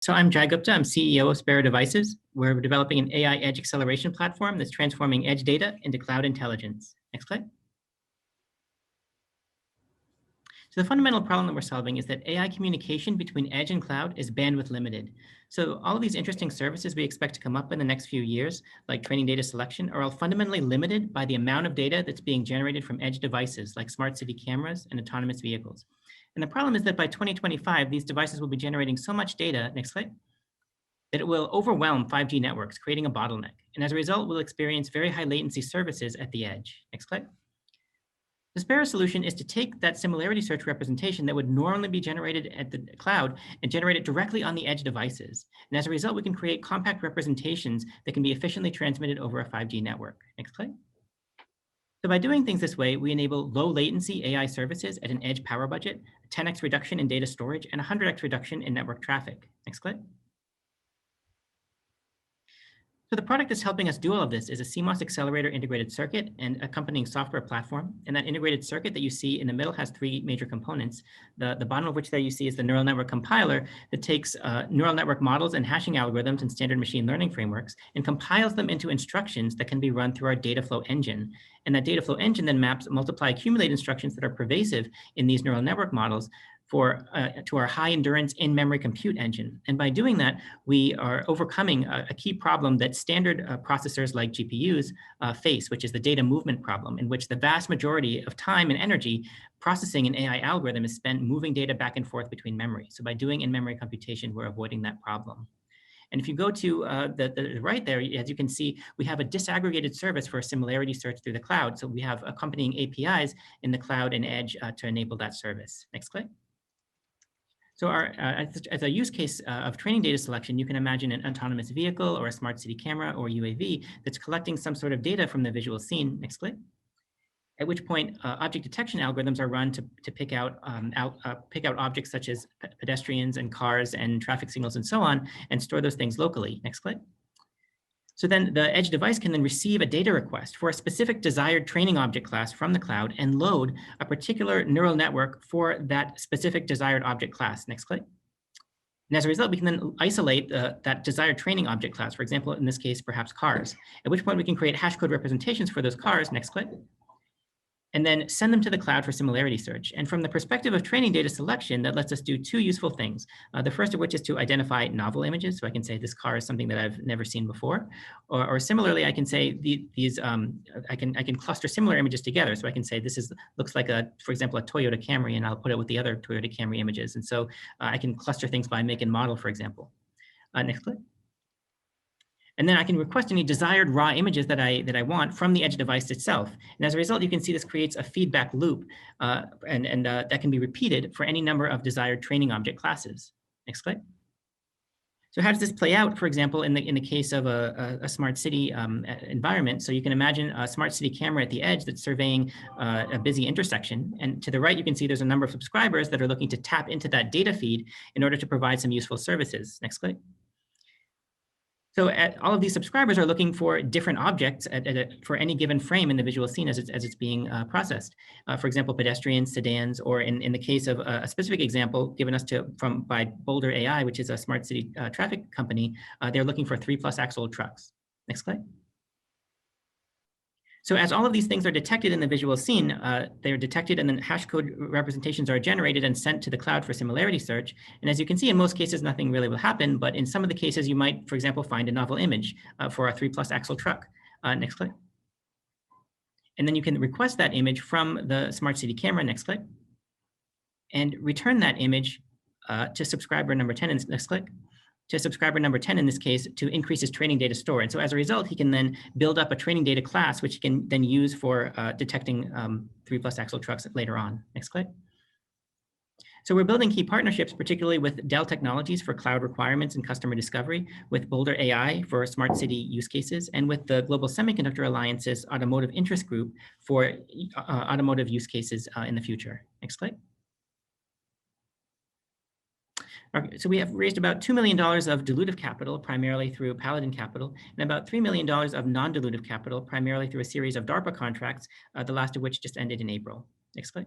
So I'm Jai Gupta. I'm CEO of Sparrow Devices. We're developing an AI edge acceleration platform that's transforming edge data into cloud intelligence. Next slide. So the fundamental problem that we're solving is that AI communication between edge and cloud is bandwidth limited. So all of these interesting services we expect to come up in the next few years, like training data selection, are all fundamentally limited by the amount of data that's being generated from edge devices like smart city cameras and autonomous vehicles. And the problem is that by 2025, these devices will be generating so much data, next slide, that it will overwhelm 5G networks, creating a bottleneck. And as a result, we'll experience very high latency services at the edge. Next slide. The Sparrow solution is to take that similarity search representation that would normally be generated at the cloud and generate it directly on the edge devices. And as a result, we can create compact representations that can be efficiently transmitted over a 5G network. Next slide. So by doing things this way, we enable low latency AI services at an edge power budget, a 10x reduction in data storage, and a 100x reduction in network traffic. Next slide. So the product that's helping us do all of this is a CMOS accelerator integrated circuit and accompanying software platform. And that integrated circuit that you see in the middle has three major components. The bottom of which there you see is the neural network compiler that takes neural network models and hashing algorithms and standard machine learning frameworks and compiles them into instructions that can be run through our data flow engine. And that data flow engine then maps multiply accumulate instructions that are pervasive in these neural network models to our high endurance in-memory compute engine. And by doing that, we are overcoming a key problem that standard processors like GPUs face, which is the data movement problem, in which the vast majority of time and energy processing an AI algorithm is spent moving data back and forth between memory. So by doing in-memory computation, we're avoiding that problem. And if you go to the right there, as you can see, we have a disaggregated service for a similarity search through the cloud. So we have accompanying APIs in the cloud and edge to enable that service. Next slide. So as a use case of training data selection, you can imagine an autonomous vehicle or a smart city camera or UAV that's collecting some sort of data from the visual scene. Next slide. At which point object detection algorithms are run to pick out objects such as pedestrians and cars and traffic signals and so on, and store those things locally. Next slide. So then the edge device can then receive a data request for a specific desired training object class from the cloud and load a particular neural network for that specific desired object class. Next slide. And as a result, we can then isolate that desired training object class, for example, in this case, perhaps cars, at which point we can create hash code representations for those cars. Next slide. And then send them to the cloud for similarity search. And from the perspective of training data selection, that lets us do two useful things. The first of which is to identify novel images. So I can say this car is something that I've never seen before. Or similarly, I can say I can cluster similar images together. So I can say this looks like for example, a Toyota Camry, and I'll put it with the other Toyota Camry images. And so I can cluster things by make and model, for example. Next slide. And then I can request any desired raw images that I want from the edge device itself. And as a result, you can see this creates a feedback loop, and that can be repeated for any number of desired training object classes. Next slide. So how does this play out, for example, in the case of a smart city environment? So you can imagine a smart city camera at the edge that's surveying a busy intersection. And to the right, you can see there's a number of subscribers that are looking to tap into that data feed in order to provide some useful services. Next slide. So all of these subscribers are looking for different objects for any given frame in the visual scene as it's being processed. For example, pedestrians, sedans, or in the case of a specific example given us by Boulder AI, which is a smart city traffic company, they're looking for 3+ axle trucks. Next slide. So as all of these things are detected in the visual scene, they're detected and then hash code representations are generated and sent to the cloud for similarity search. And as you can see, in most cases, nothing really will happen. But in some of the cases, you might, for example, find a novel image for a 3+ axle truck. Next slide. And then you can request that image from the smart city camera. Next slide. And return that image to subscriber number 10. And next click. To subscriber number 10 in this case to increase his training data store. And so as a result, he can then build up a training data class, which he can then use for detecting 3+ axle trucks later on. Next slide. So we're building key partnerships, particularly with Dell Technologies for cloud requirements and customer discovery, with Boulder AI for smart city use cases, and with the Global Semiconductor Alliance's Automotive Interest Group for automotive use cases in the future. Next slide. Okay, so we have raised about $2 million of dilutive capital, primarily through Paladin Capital, and about $3 million of non-dilutive capital, primarily through a series of DARPA contracts, the last of which just ended in April. Next slide.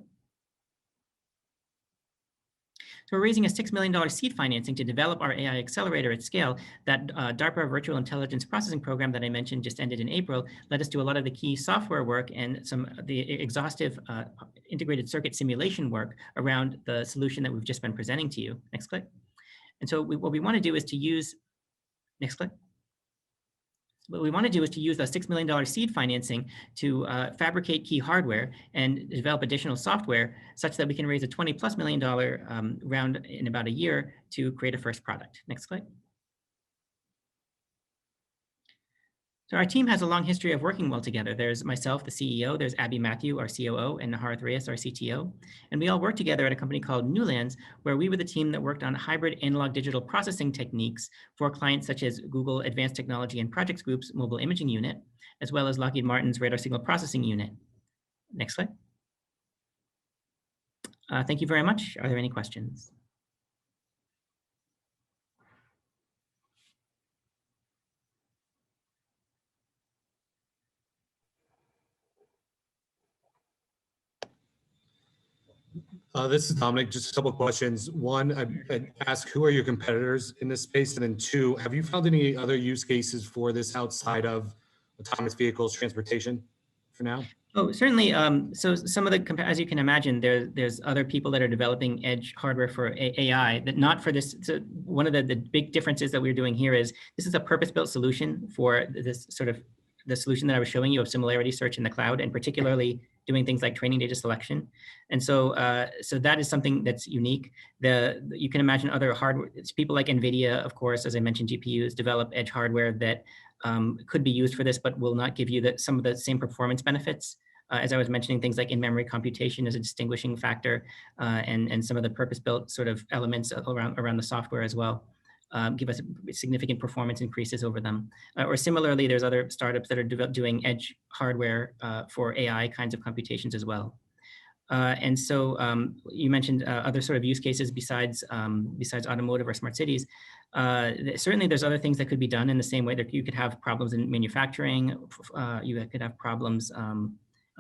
So we're raising a $6 million seed financing to develop our AI accelerator at scale. That DARPA Virtual Intelligence Processing Program that I mentioned just ended in April, let us do a lot of the key software work and some of the exhaustive integrated circuit simulation work around the solution that we've just been presenting to you. Next click. And so what we want to do is to use, next click. What we want to do is to use the $6 million seed financing to fabricate key hardware and develop additional software such that we can raise a $20+ million round in about a year to create a first product. Next slide. So our team has a long history of working well together. There's myself, the CEO, there's Abby Matthew, our COO, and Naharat Reyes, our CTO. And we all work together at a company called Newlands, where we were the team that worked on hybrid analog digital processing techniques for clients such as Google Advanced Technology and Projects Group's mobile imaging unit, as well as Lockheed Martin's radar signal processing unit. Next slide. Thank you very much. Are there any questions? This is Dominic. Just a couple of questions. One, I'd ask, who are your competitors in this space? And then two, have you found any other use cases for this outside of autonomous vehicles, transportation for now? Oh, certainly. So some of the, as you can imagine, there's other people that are developing edge hardware for AI that not for this. So one of the big differences that we're doing here is this is a purpose-built solution for this sort of the solution that I was showing you of similarity search in the cloud, and particularly doing things like training data selection. And so so that is something that's unique. You can imagine other hardware, it's people like NVIDIA, of course, as I mentioned, GPUs develop edge hardware that could be used for this, but will not give you some of the same performance benefits. As I was mentioning, things like in-memory computation is a distinguishing factor, and some of the purpose-built sort of elements around the software as well. Give us significant performance increases over them. Or similarly, there's other startups that are doing edge hardware for AI kinds of computations as well. And so you mentioned other sort of use cases besides automotive or smart cities. Certainly there's other things that could be done in the same way that you could have problems in manufacturing, you could have problems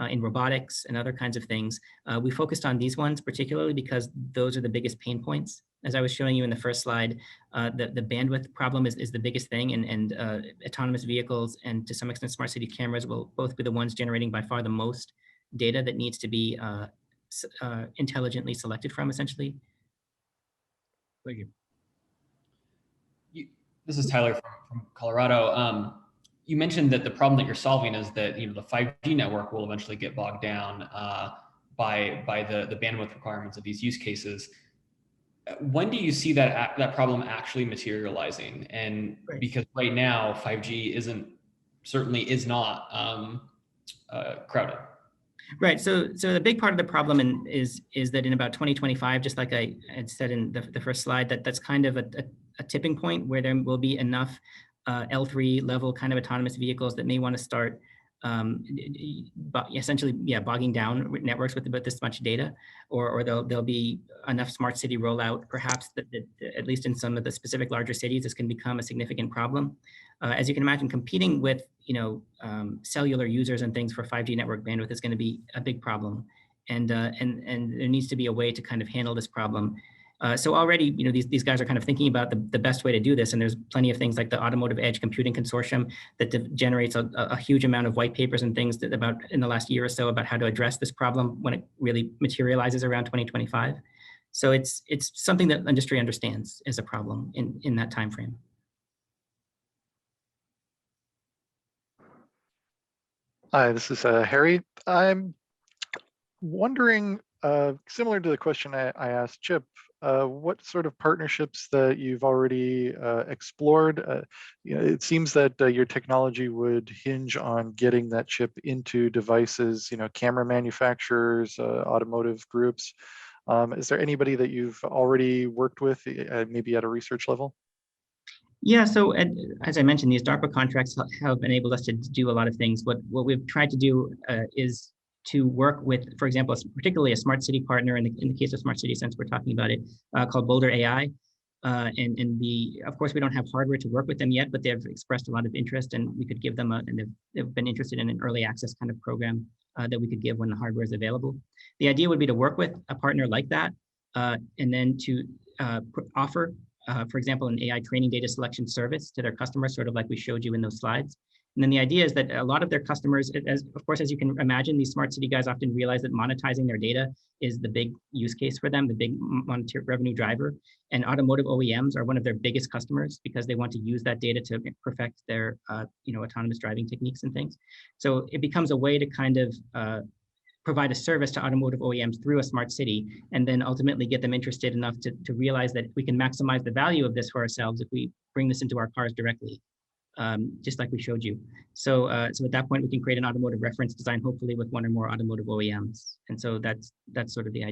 in robotics and other kinds of things. We focused on these ones particularly because those are the biggest pain points. As I was showing you in the first slide, the bandwidth problem is the biggest thing, and autonomous vehicles and to some extent smart city cameras will both be the ones generating by far the most data that needs to be intelligently selected from, essentially. Thank you. This is Tyler from Colorado. You mentioned that the problem that you're solving is that the 5G network will eventually get bogged down by the bandwidth requirements of these use cases. When do you see that problem actually materializing? And Right. Because right now 5G certainly is not crowded. Right. So the big part of the problem is that in about 2025, just like I had said in the first slide, that's kind of a tipping point where there will be enough L3 level kind of autonomous vehicles that may want to start essentially, bogging down networks with this much data, or there'll be enough smart city rollout, perhaps that at least in some of the specific larger cities, this can become a significant problem. As you can imagine, competing with cellular users and things for 5G network bandwidth is going to be a big problem, and there needs to be a way to kind of handle this problem. So already, these guys are kind of thinking about the best way to do this, and there's plenty of things like the Automotive Edge Computing Consortium that generates a huge amount of white papers and things about in the last year or so about how to address this problem when it really materializes around 2025. So it's something that industry understands is a problem in that time frame. Hi, this is Harry. I'm wondering, similar to the question I asked Chip, what sort of partnerships that you've already explored? It seems that your technology would hinge on getting that chip into devices, camera manufacturers, automotive groups. Is there anybody that you've already worked with, maybe at a research level? Yeah, so as I mentioned, these DARPA contracts have enabled us to do a lot of things. What we've tried to do is to work with, for example, particularly a smart city partner in the case of smart city, since we're talking about it, called Boulder AI. Of course, we don't have hardware to work with them yet, but they've expressed a lot of interest, and we could give them and they've been interested in an early access kind of program that we could give when the hardware is available. The idea would be to work with a partner like that, and then to offer, for example, an AI training data selection service to their customers, sort of like we showed you in those slides. And then the idea is that a lot of their customers, of course, as you can imagine, these smart city guys often realize that monetizing their data is the big use case for them, the big monetary revenue driver. And automotive OEMs are one of their biggest customers because they want to use that data to perfect their autonomous driving techniques and things. So it becomes a way to kind of provide a service to automotive OEMs through a smart city, and then ultimately get them interested enough to realize that we can maximize the value of this for ourselves if we bring this into our cars directly. Just like we showed you. So at that point, we can create an automotive reference design, hopefully with one or more automotive OEMs. And so that's sort of the idea.